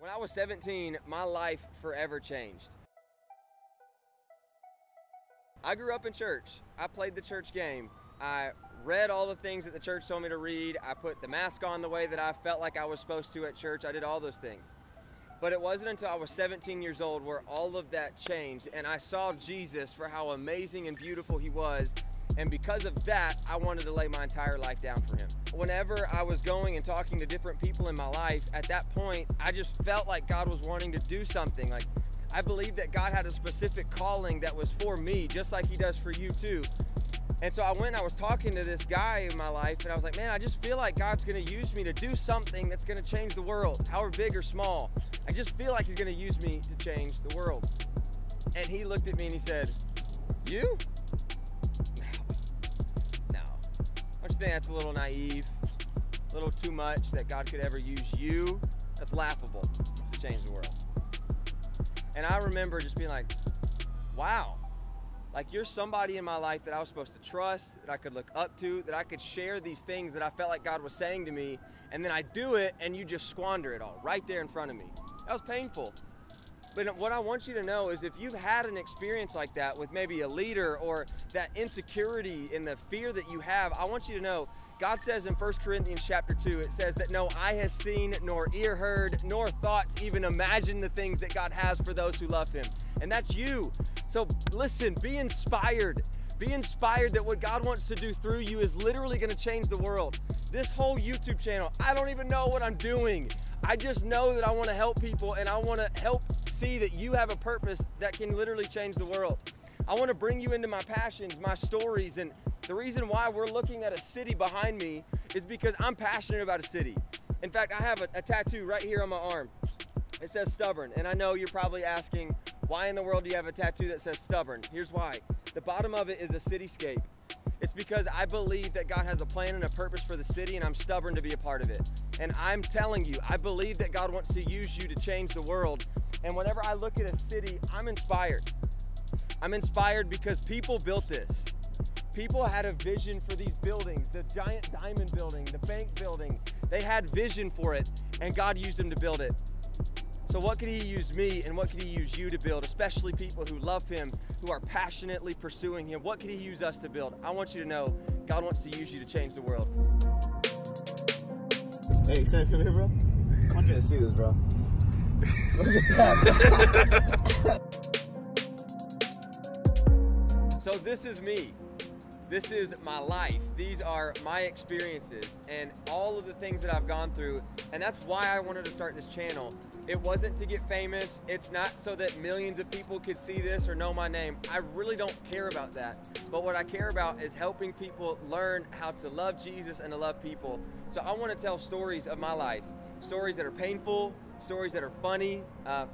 When I was 17, my life forever changed. I grew up in church. I played the church game. I read all the things that the church told me to read. I put the mask on the way that I felt like I was supposed to at church. I did all those things. But it wasn't until I was 17 years old where all of that changed, and I saw Jesus for how amazing and beautiful he was. And because of that, I wanted to lay my entire life down for him. Whenever I was going and talking to different people in my life, at that point, I just felt like God was wanting to do something. Like, I believed that God had a specific calling that was for me, just like he does for you too. And so I went and I was talking to this guy in my life, and I was like, man, I just feel like God's gonna use me to do something that's gonna change the world, however big or small. I just feel like he's gonna use me to change the world. And he looked at me and he said, you? No. Don't you think that's a little naive, a little too much that God could ever use you? That's laughable to change the world. And I remember just being like, wow. Like, you're somebody in my life that I was supposed to trust, that I could look up to, that I could share these things that I felt like God was saying to me, and then I do it and you just squander it all right there in front of me. That was painful. But what I want you to know is if you've had an experience like that with maybe a leader or that insecurity and the fear that you have, I want you to know God says in 1 Corinthians chapter 2, it says that no eye has seen, nor ear heard, nor thoughts even imagine the things that God has for those who love him. And that's you. So listen, be inspired. Be inspired that what God wants to do through you is literally going to change the world. This whole YouTube channel, I don't even know what I'm doing. I just know that I want to help people, and I want to help see that you have a purpose that can literally change the world. I want to bring you into my passions, my stories, and the reason why we're looking at a city behind me is because I'm passionate about a city. In fact, I have a tattoo right here on my arm. It says stubborn, and I know you're probably asking, why in the world do you have a tattoo that says stubborn? Here's why. The bottom of it is a cityscape. It's because I believe that God has a plan and a purpose for the city, and I'm stubborn to be a part of it. And I'm telling you, I believe that God wants to use you to change the world. And whenever I look at a city, I'm inspired. I'm inspired because people built this. People had a vision for these buildings, the giant diamond building, the bank building. They had vision for it, and God used them to build it. So what could he use me and what could he use you to build, especially people who love him, who are passionately pursuing him? What could he use us to build? I want you to know God wants to use you to change the world. Hey, excited to come here, bro? I want you to see this, bro. Look at that. So this is me. This is my life. These are my experiences and all of the things that I've gone through. And that's why I wanted to start this channel. It wasn't to get famous. It's not so that millions of people could see this or know my name. I really don't care about that. But what I care about is helping people learn how to love Jesus and to love people. So I want to tell stories of my life. Stories that are painful, stories that are funny,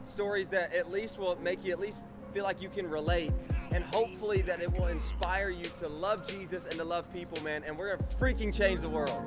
stories that at least will make you at least feel like you can relate. And hopefully that it will inspire you to love Jesus and to love people, man. And we're gonna freaking change the world.